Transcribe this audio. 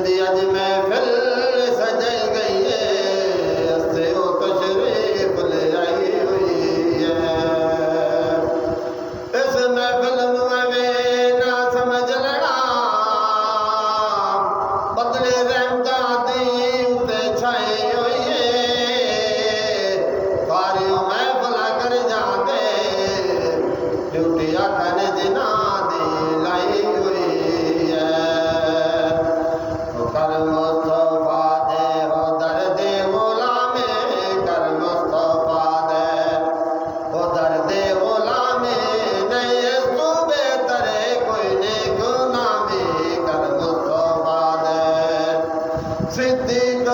दी अज महफिल सज गई है, हंसते हो तशरीफ ले आई हुई है। इस महफिल में ना समझ लेना, बदले रहमता दी उते छाई हुई है। कारियों महफिल कर जाते, ड्यूटी आखन जिना दी लाई हुई है। कर मुस्तफा दे हो दर्द गुलामे, कर मुस्तफा दे हो दर्द गुलामे, नहीं तू बेहतर कोई ने गुनामी, कर मुस्तफा दे सिद्दीक